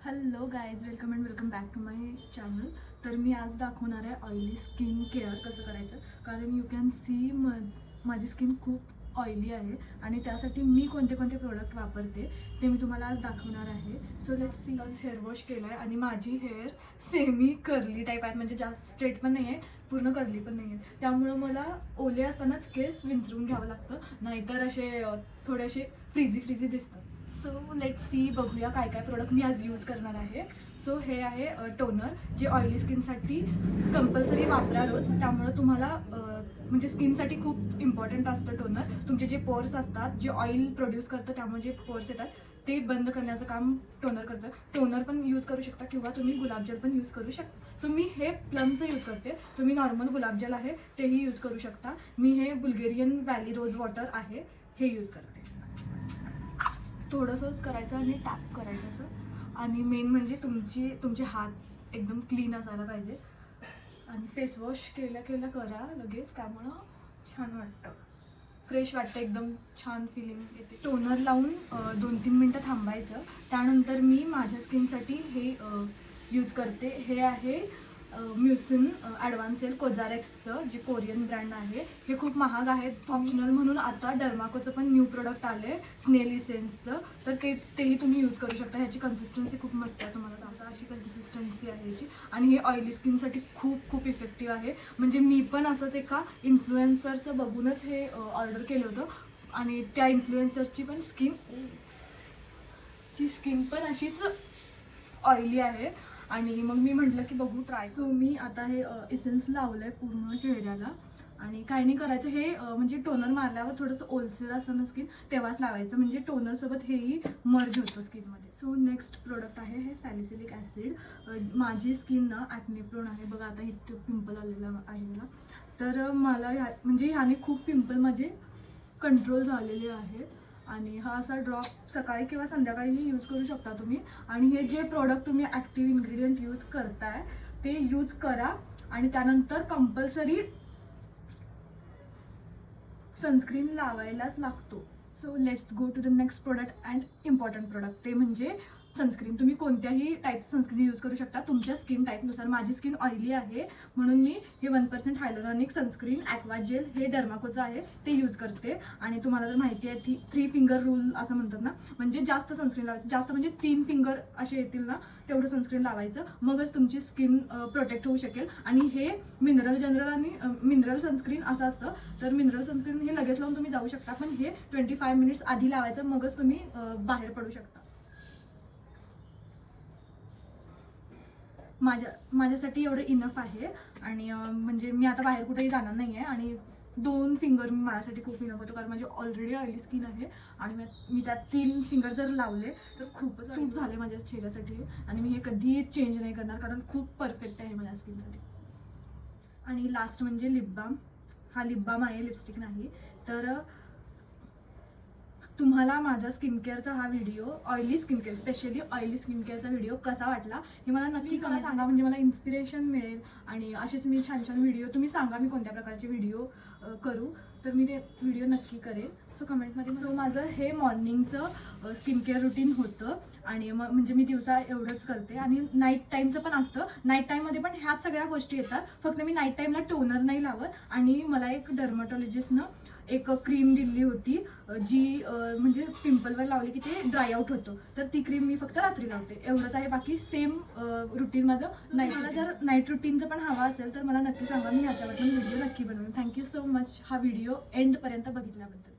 Hello guys, welcome back to my channel. तर मी आज दाखवणार आहे ऑइली स्किन केअर कसं करायचं. कारण यू कॅन सी माझी स्किन खूप ऑइली आहे आणि त्यासाठी मी कोणते कोणते प्रोडक्ट वापरते ते मी तुम्हाला आज दाखवणार आहे. So let's see. आज हेअर वॉश केला आहे आणि माझी हेअर सेमी कर्ली टाईप आहे, म्हणजे जास्त स्ट्रेट पण नाही आहे, पूर्ण कर्ली पण नाही आहे. त्यामुळं मला ओले असतानाच केस विंचरून घ्यावं लागतं, नाहीतर असे थोडेसे फ्रीझी दिसतात. सो लेट्स सी, बघूया काय काय प्रोडक्ट मी आज यूज करणार आहे. सो हे आहे टोनर, जे ऑइली स्किनसाठी कंपल्सरी वापरा रोज. त्यामुळं तुम्हाला म्हणजे स्किनसाठी खूप इम्पॉर्टंट असतं टोनर. तुमचे जे पोर्स असतात, जे ऑइल प्रोड्यूस करतं त्यामुळे जे पोर्स येतात ते बंद करण्याचं काम टोनर करतं. टोनर पण यूज करू शकता किंवा तुम्ही गुलाबजल पण यूज करू शकता. सो मी हे प्लमचं यूज करते. तुम्ही नॉर्मल गुलाबजल आहे तेही यूज करू शकता. मी हे बुल्गेरियन व्हॅली रोज वॉटर आहे हे यूज करते. थोडंसंच करायचं आणि टॅप करायचं असं. आणि मेन म्हणजे तुमचे हात एकदम क्लीन असायला पाहिजे. आणि फेसवॉश केल्या करा लगेच, त्यामुळं छान वाटतं, फ्रेश वाटतं, एकदम छान फिलिंग येते. टोनर लावून 2-3 मिनटं थांबायचं. त्यानंतर मी माझ्या स्किनसाठी हे यूज करते. हे आहे म्युसिन ॲडव्हान्सेल कोजारेक्सचं, जे कोरियन ब्रँड आहे. हे खूप महाग आहे. ऑप्शनल म्हणून आता डर्माकोचं पण न्यू प्रोडक्ट आलं आहे, स्नेल इसेन्सचं. तर तेही तुम्ही यूज करू शकता. ह्याची कन्सिस्टन्सी खूप मस्त आहे, तुम्हाला दाखवता अशी कन्सिस्टन्सी आहे ह्याची. आणि हे ऑइली स्किनसाठी खूप इफेक्टिव्ह आहे. म्हणजे मी पण असंच एका इन्फ्लुएन्सरचं बघूनच हे ऑर्डर केलं होतं आणि त्या इन्फ्लुएन्सरची पण स्किन पण अशीच ऑइली आहे. आणि मग मी म्हटलं की बघू ट्राय. सो मी आता हे इसेन्स लावलं आहे पूर्ण चेहऱ्याला. आणि काही नाही करायचं, हे म्हणजे टोनर मारल्यावर थोडंसं ओलसर असतं ना स्किन, तेव्हाच लावायचं, म्हणजे टोनरसोबत हेही मर्ज होतं स्किनमध्ये. सो नेक्स्ट प्रोडक्ट आहे हे सॅलिसिलिक ॲसिड. माझी स्किन ना ॲक्ने प्रोन आहे. बघा आता इथं पिंपल आलेलं आहे ना, तर मला म्हणजे ह्याने खूप पिंपल माझे कंट्रोल झालेले आहेत. आणि हा असा ड्रॉप सकाळी किंवा संध्याकाळीही यूज करू शकता तुम्ही. आणि हे जे प्रोडक्ट तुम्ही ॲक्टिव्ह इन्ग्रेडियंट यूज करताय ते यूज करा. आणि त्यानंतर कंपल्सरी सनस्क्रीन लावायलाच लागतो. So let's go to the next product and important product, ते म्हणजे सनस्क्रीन. तुम्ही कोणत्याही टाईपचं सनस्क्रीन यूज करू शकता तुमच्या स्किन टाईपनुसार. माझी स्किन ऑइली आहे म्हणून मी हे 1% हायलोरॉनिक सनस्क्रीन ॲक्वा जेल, हे डर्माकोचं आहे, ते यूज करते. आणि तुम्हाला जर माहिती आहे 3 फिंगर रूल असं म्हणतात ना, म्हणजे जास्त सनस्क्रीन लावायचं, जास्त म्हणजे 3 फिंगर असे येतील ना तेवढं सनस्क्रीन लावायचं, मगच तुमची स्किन प्रोटेक्ट होऊ शकेल. आणि हे मिनरल आणि मिनरल सनस्क्रीन असं असतं. तर मिनरल सनस्क्रीन हे लगेच लावून तुम्ही जाऊ शकता, पण हे 25 मिनिट्स आधी लावायचं, मगच तुम्ही बाहेर पडू शकता. माझ्यासाठी एवढं इनफ आहे. आणि म्हणजे मी आता बाहेर कुठेही जाणार नाही आहे. आणि 2 फिंगर माझ्यासाठी खूप इनफ होतं, कारण माझी ऑलरेडी ऑइली स्किन आहे. आणि मी त्यात 3 फिंगर जर लावले तर खूपच सूट झाले माझ्या चेहऱ्यासाठी. आणि मी हे कधीही चेंज नाही करणार, कारण खूप परफेक्ट आहे माझ्या स्किनसाठी. आणि लास्ट म्हणजे लिप बाम. हा लिप बाम आहे, लिपस्टिक नाही. तर तुम्हाला माझा स्किन केअरचा हा video, oily skin care, specially oily skin केअरचा व्हिडिओ कसा वाटला हे मला नक्की कमेंट सांगा, म्हणजे मला इन्स्पिरेशन मिळेल. आणि असेच मी छान व्हिडिओ तुम्ही सांगा मी कोणत्या प्रकारचे व्हिडिओ करू, तर मी ते व्हिडिओ नक्की करेन. सो कमेंटमध्ये. सो माझं हे मॉर्निंगचं स्किन केअर रुटीन होतं. आणि म्हणजे मी दिवसा एवढंच करते. आणि नाईट टाईमचं पण असतं. नाईट टाईममध्ये पण ह्याच सगळ्या गोष्टी येतात, फक्त मी नाईट टाईमला टोनर नाही लावत. आणि मला एक डर्मॅटॉलॉजिस्टनं एक क्रीम दिली होती, जी म्हणजे पिंपलवर लावली की ते ड्राय आउट होतं, तर ती क्रीम मी फक्त रात्री लावते. एवढंच आहे, बाकी सेम रुटीन माझं नाही. मला जर नाईट रुटीनचं पण हवा असेल तर मला नक्की सांगा, मी ह्याच्यावर पण व्हिडिओ नक्की बनवेन. थँक्यू सो मच हा व्हिडिओ एंडपर्यंत बघितल्याबद्दल.